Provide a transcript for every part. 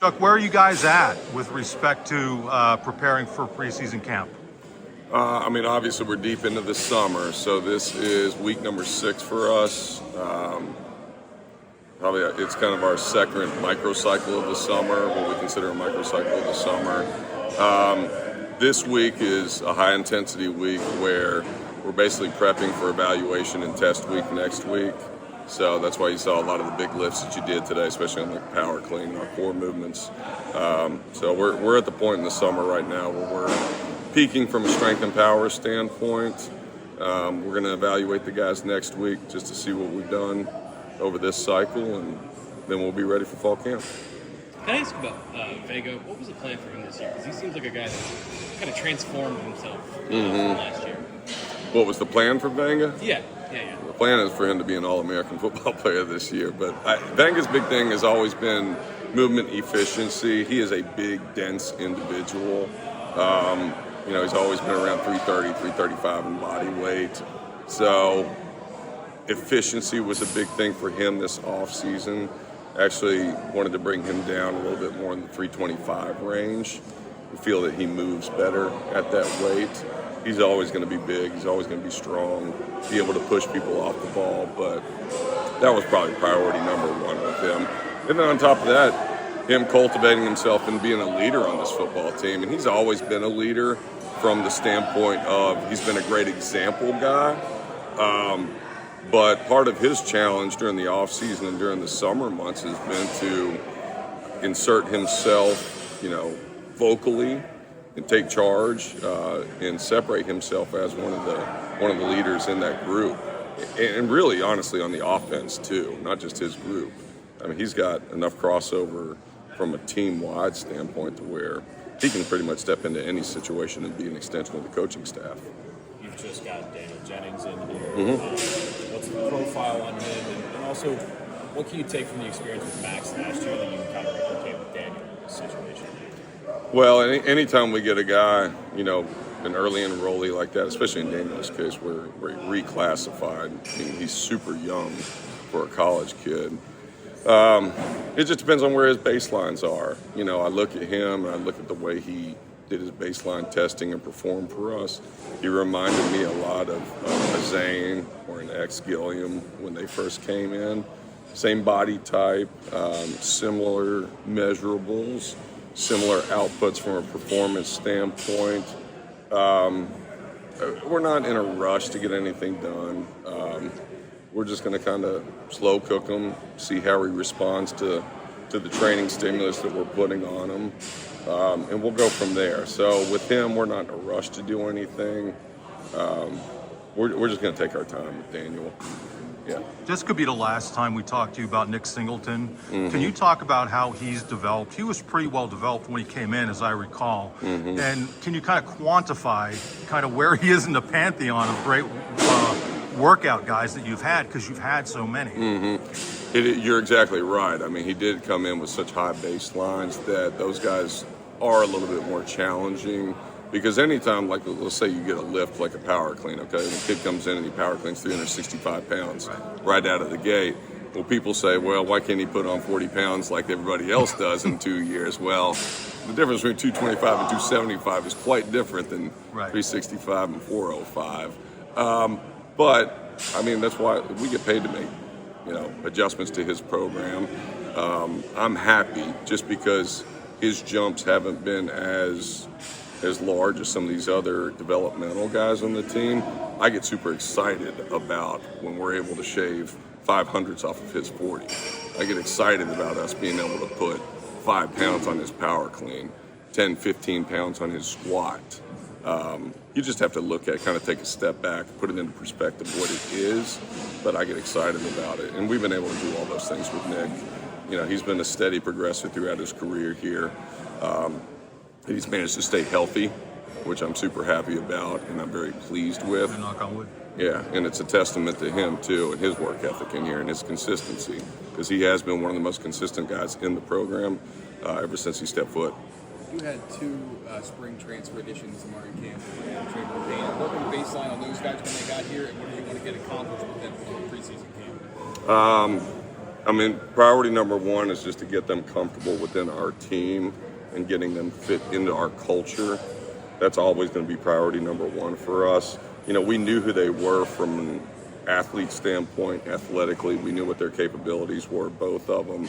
Chuck, where are you guys at with respect to preparing for preseason camp? Obviously we're deep into the summer, so this is week number 6 for us. Probably it's kind of our second microcycle of the summer, what we consider a microcycle of the summer. This week is a high intensity week where we're basically prepping for evaluation and test week next week. So that's why you saw a lot of the big lifts that you did today, especially on the power clean, our core movements. So we're at the point in the summer right now where we're peaking from a strength and power standpoint. We're going to evaluate the guys next week just to see what we've done over this cycle, and then we'll be ready for fall camp. Can I ask about Vega? What was the plan for him this year? Because he seems like a guy that's kind of transformed himself from last year. What was the plan for Vega? Yeah. The plan is for him to be an All-American football player this year. But Venga's big thing has always been movement efficiency. He is a big, dense individual. He's always been around 330, 335 in body weight. So efficiency was a big thing for him this offseason. Actually wanted to bring him down a little bit more in the 325 range. We feel that he moves better at that weight. He's always going to be big. He's always going to be strong, be able to push people off the ball. But that was probably priority number 1 with him. And then on top of that, him cultivating himself and being a leader on this football team. And he's always been a leader from the standpoint of he's been a great example guy. But part of his challenge during the offseason and during the summer months has been to insert himself, vocally, and take charge and separate himself as one of the leaders in that group, and really honestly on the offense too, not just his group. I mean, he's got enough crossover from a team-wide standpoint to where he can pretty much step into any situation and be an extension of the coaching staff. You've just got Daniel Jennings in here. What's the profile on him, and also what can you take from the experience with Max last year that you can kind of replicate with Daniel in this situation? Well, anytime we get a guy, an early enrollee like that, especially in Daniel's case, where he reclassified. I mean, he's super young for a college kid. It just depends on where his baselines are. I look at him and I look at the way he did his baseline testing and performed for us. He reminded me a lot of a Zane or an ex-Gilliam when they first came in. Same body type, similar measurables, similar outputs from a performance standpoint. We're not in a rush to get anything done. We're just going to kind of slow cook him, see how he responds to the training stimulus that we're putting on him, and we'll go from there. So with him, we're not in a rush to do anything. We're just going to take our time with Daniel. Yeah. This could be the last time we talk to you about Nick Singleton. Can you talk about how he's developed? He was pretty well developed when he came in, as I recall. And can you kind of quantify kind of where he is in the pantheon of great workout guys that you've had, because you've had so many? You're exactly right. I mean, he did come in with such high baselines that those guys are a little bit more challenging. Because anytime, like, let's say you get a lift like a power clean, okay? The kid comes in and he power cleans 365 pounds right out of the gate. Well, people say, well, why can't he put on 40 pounds like everybody else does in 2 years? Well, the difference between 225 and 275 is quite different than 365 and 405. But, I mean, that's why we get paid to make, adjustments to his program. I'm happy just because his jumps haven't been as large as some of these other developmental guys on the team. I get super excited about when we're able to shave 500s off of his 40. I get excited about us being able to put 5 pounds on his power clean, 10, 15 pounds on his squat. You just have to look at, kind of take a step back, put it into perspective what it is, but I get excited about it. And we've been able to do all those things with Nick. He's been a steady progressor throughout his career here. He's managed to stay healthy, which I'm super happy about and I'm very pleased with. Knock on wood. Yeah, and it's a testament to him too and his work ethic in here and his consistency, because he has been one of the most consistent guys in the program ever since he stepped foot. You had 2 spring transfer additions in Martin Camp. What were the baseline on those guys when they got here, and what do you want to get accomplished with them for the preseason camp? I mean, priority number one is just to get them comfortable within our team and getting them fit into our culture. That's always going to be priority number one for us. You know, we knew who they were from an athlete standpoint, athletically. We knew what their capabilities were, both of them.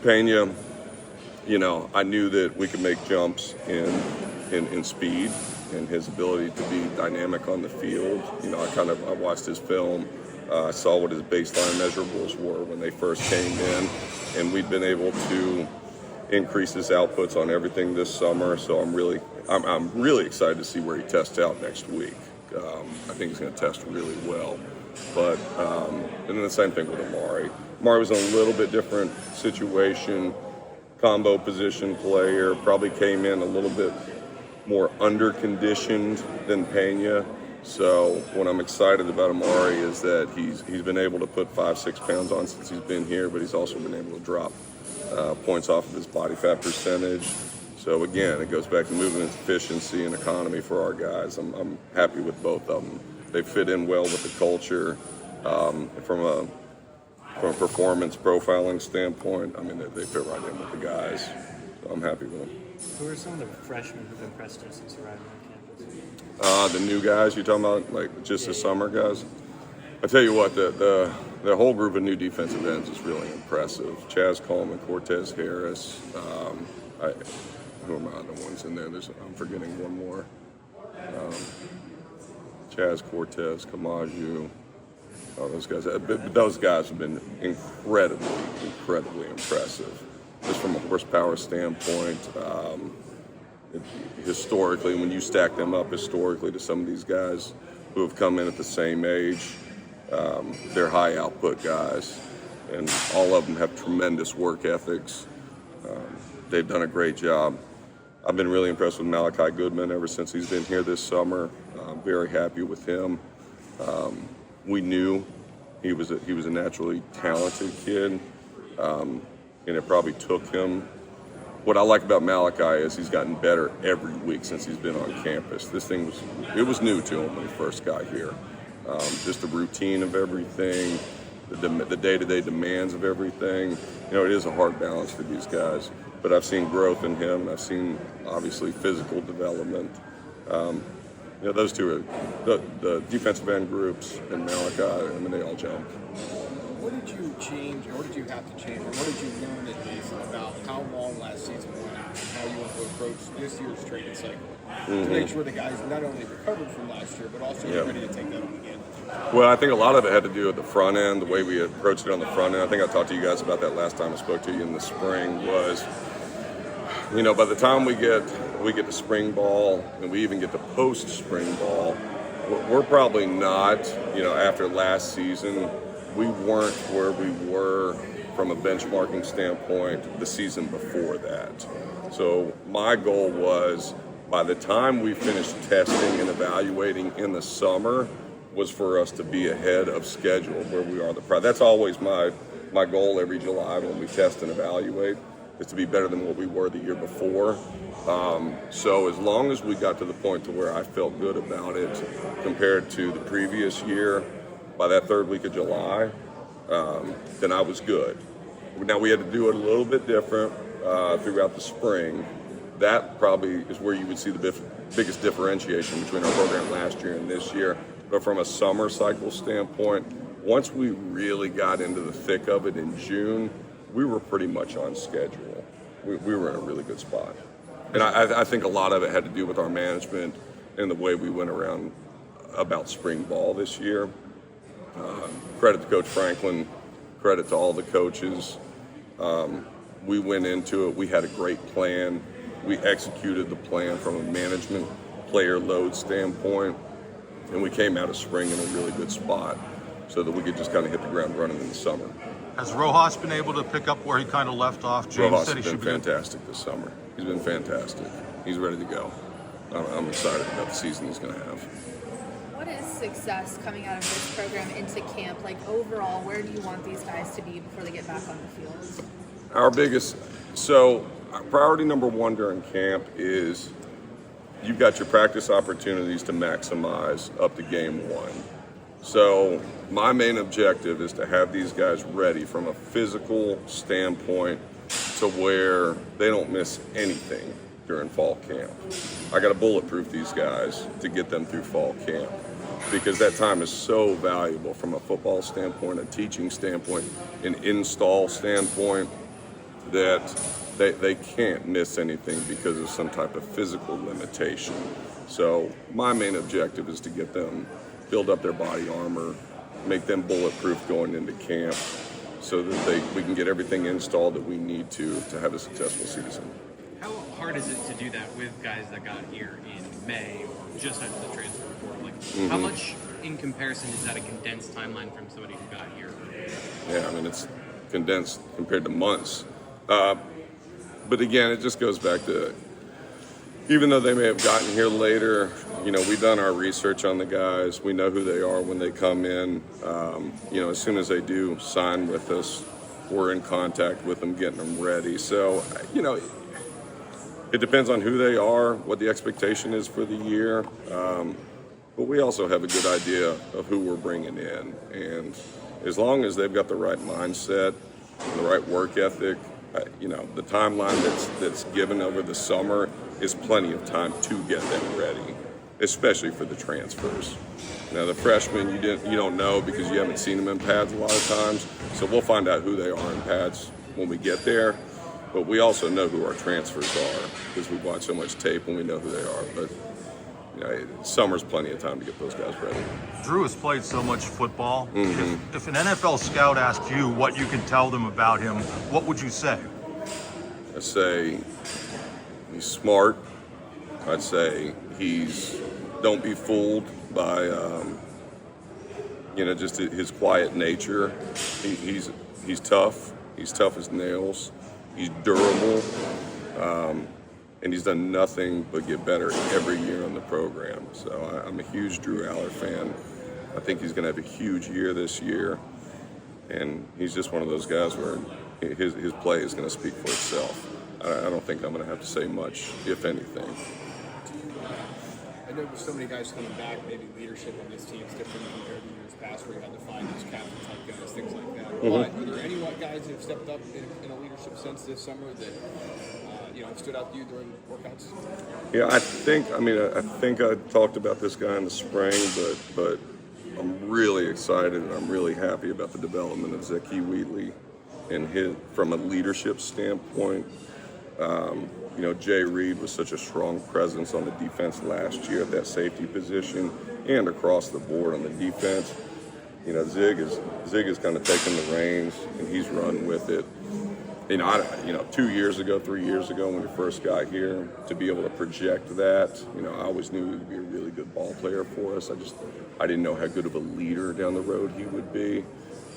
Pena, you know, I knew that we could make jumps in speed and his ability to be dynamic on the field. You know, I watched his film. I saw what his baseline measurables were when they first came in, and we've been able to increase his outputs on everything this summer. So I'm really excited to see where he tests out next week. I think he's going to test really well. But and then the same thing with Amari. Amari was in a little bit different situation, combo position player. Probably came in a little bit more under-conditioned than Pena. So what I'm excited about Amari is that he's been able to put 5-6 pounds on since he's been here, but he's also been able to drop points off of his body fat percentage. So again, it goes back to movement efficiency and economy for our guys. I'm happy with both of them. They fit in well with the culture. From a performance profiling standpoint, I mean, they fit right in with the guys. So I'm happy with them. Who are some of the freshmen who've impressed you since arriving on campus? The new guys you're talking about, like just the summer guys? I tell you what, the whole group of new defensive ends is really impressive. Chaz Coleman, Cortez Harris. Who are my other ones in there? I'm forgetting one more. Chaz, Cortez, Kamaju. Oh, those guys. But those guys have been incredibly impressive. Just from a horsepower standpoint. Historically, when you stack them up historically to some of these guys who have come in at the same age, they're high output guys, and all of them have tremendous work ethics. They've done a great job. I've been really impressed with Malachi Goodman ever since he's been here this summer. I'm very happy with him. We knew he was a naturally talented kid, and it probably took him. What I like about Malachi is he's gotten better every week since he's been on campus. This thing was new to him when he first got here. Just the routine of everything, the day-to-day demands of everything. You know, it is a hard balance for these guys. But I've seen growth in him. I've seen, obviously, physical development. You know, those two are the defensive end groups and Malachi. I mean, they all jump. What did you change, or what did you have to change, or what did you learn at least about how long last season went and how you want to approach this year's training cycle to make sure the guys not only recovered from last year, but also get ready to take that on again? Well, I think a lot of it had to do with the front end, the way we approached it on the front end. I think I talked to you guys about that last time I spoke to you in the spring. Was, you know, by the time we get to spring ball and we even get to post spring ball, we're probably not, you know, after last season, we weren't where we were from a benchmarking standpoint the season before that. So my goal was, by the time we finished testing and evaluating in the summer, was for us to be ahead of schedule where we are. That's always my goal every July when we test and evaluate, is to be better than what we were the year before. So as long as we got to the point to where I felt good about it compared to the previous year, by that third week of July, then I was good. Now we had to do it a little bit different throughout the spring. That probably is where you would see the biggest differentiation between our program last year and this year. But from a summer cycle standpoint, once we really got into the thick of it in June, we were pretty much on schedule. We were in a really good spot. And I think a lot of it had to do with our management and the way we went around about spring ball this year. Credit to Coach Franklin, credit to all the coaches. We went into it, we had a great plan. We executed the plan from a management player load standpoint, and we came out of spring in a really good spot so that we could just kind of hit the ground running in the summer. Has Rojas been able to pick up where he kind of left off? James Rojas said he has should been be fantastic this summer. He's been fantastic. He's ready to go. I'm excited about the season he's going to have. What is success coming out of this program into camp? Like, overall, where do you want these guys to be before they get back on the field? Our priority number one during camp is you've got your practice opportunities to maximize up to game one. So my main objective is to have these guys ready from a physical standpoint to where they don't miss anything during fall camp. I got to bulletproof these guys to get them through fall camp because that time is so valuable from a football standpoint, a teaching standpoint, an install standpoint, that they can't miss anything because of some type of physical limitation. So my main objective is to get them build up their body armor, make them bulletproof going into camp so that we can get everything installed that we need to have a successful season. How hard is it to do that with guys that got here in May or just after the transfer report? Like, how much in comparison is that a condensed timeline from somebody who got here? Yeah, I mean, it's condensed compared to months. But again, it just goes back to, even though they may have gotten here later, we've done our research on the guys. We know who they are when they come in. As soon as they do sign with us, we're in contact with them, getting them ready. So, it depends on who they are, what the expectation is for the year. But we also have a good idea of who we're bringing in. And as long as they've got the right mindset, the right work ethic, the timeline that's given over the summer is plenty of time to get them ready, especially for the transfers. Now the freshmen you don't know because you haven't seen them in pads a lot of times, so we'll find out who they are in pads when we get there. But we also know who our transfers are because we watch so much tape and we know who they are. But summer's plenty of time to get those guys ready. Drew has played so much football. If an NFL scout asked you what you can tell them about him, what would you say? I'd say he's smart. I'd say don't be fooled by just his quiet nature. He's tough. He's tough as nails. He's durable. And he's done nothing but get better every year in the program. So I'm a huge Drew Allar fan. I think he's going to have a huge year this year. And he's just one of those guys where his play is going to speak for itself. I don't think I'm going to have to say much, if anything. I know there's so many guys coming back, maybe leadership on this team is different compared to years past where you had to find those captain-type guys, things like that. But are there any guys that have stepped up in a leadership sense this summer that stood out to you during workouts? Yeah, I think I talked about this guy in the spring, but I'm really excited and I'm really happy about the development of Zeki Wheatley and from a leadership standpoint. Jay Reed was such a strong presence on the defense last year at that safety position and across the board on the defense. Zig is kind of taking the reins and he's run with it. 2 years ago, 3 years ago when we first got here, to be able to project that, I always knew he would be a really good ball player for us. I didn't know how good of a leader down the road he would be.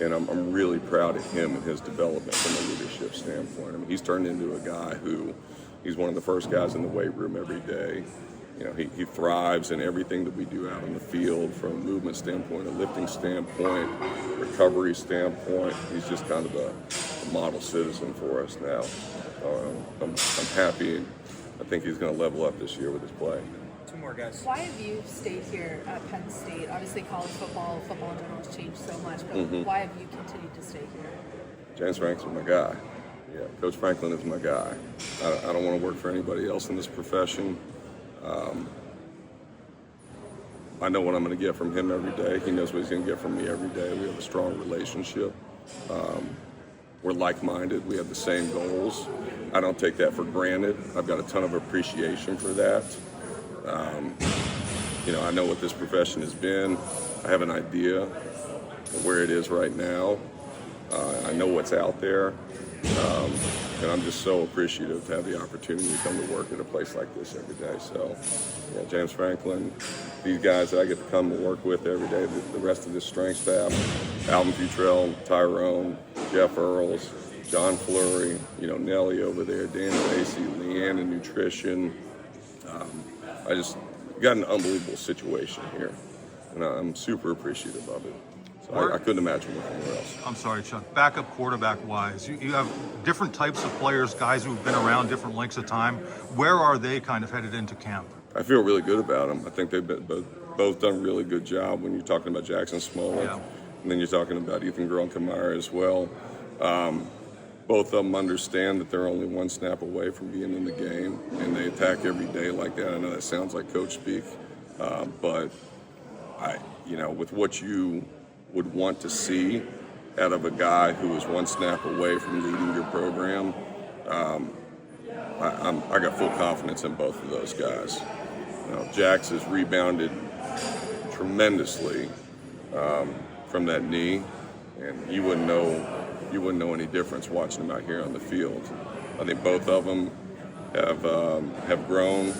And I'm really proud of him and his development from a leadership standpoint. I mean, he's turned into a guy he's one of the first guys in the weight room every day. He thrives in everything that we do out on the field from a movement standpoint, a lifting standpoint, recovery standpoint. He's just kind of a model citizen for us now. I'm happy, and I think he's going to level up this year with his play. Two more guys. Why have you stayed here at Penn State? Obviously, college football in general has changed so much, but why have you continued to stay here? James Franklin's my guy. Yeah, Coach Franklin is my guy. I don't want to work for anybody else in this profession. I know what I'm going to get from him every day. He knows what he's going to get from me every day. We have a strong relationship. We're like-minded. We have the same goals. I don't take that for granted. I've got a ton of appreciation for that. I know what this profession has been. I have an idea of where it is right now. I know what's out there. And I'm just so appreciative to have the opportunity to come to work at a place like this every day. So, James Franklin, these guys that I get to come to work with every day, the rest of this strength staff, Alvin Futrell, Tyrone, Jeff Earls, John Fleury, Nelly over there, Dan Lacey, Leanne in nutrition. I just got an unbelievable situation here, and I'm super appreciative of it. So I couldn't imagine working anywhere else. I'm sorry, Chuck. Backup quarterback-wise, you have different types of players, guys who've been around different lengths of time. Where are they kind of headed into camp? I feel really good about them. I think they've both done a really good job when you're talking about Jackson Smollett, Yeah. and then you're talking about Ethan Grunkemeyer as well. Both of them understand that they're only one snap away from being in the game, and they attack every day like that. I know that sounds like coach speak, but with what you would want to see out of a guy who is one snap away from leading your program, I got full confidence in both of those guys. Jax has rebounded tremendously from that knee, and you wouldn't know any difference watching them out here on the field. I think both of them have grown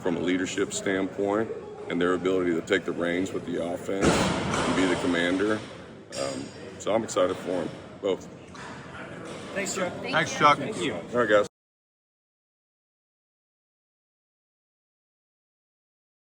from a leadership standpoint and their ability to take the reins with the offense and be the commander. So I'm excited for them both. Thanks, Chuck. Thanks, Chuck. Thank you. All right, guys.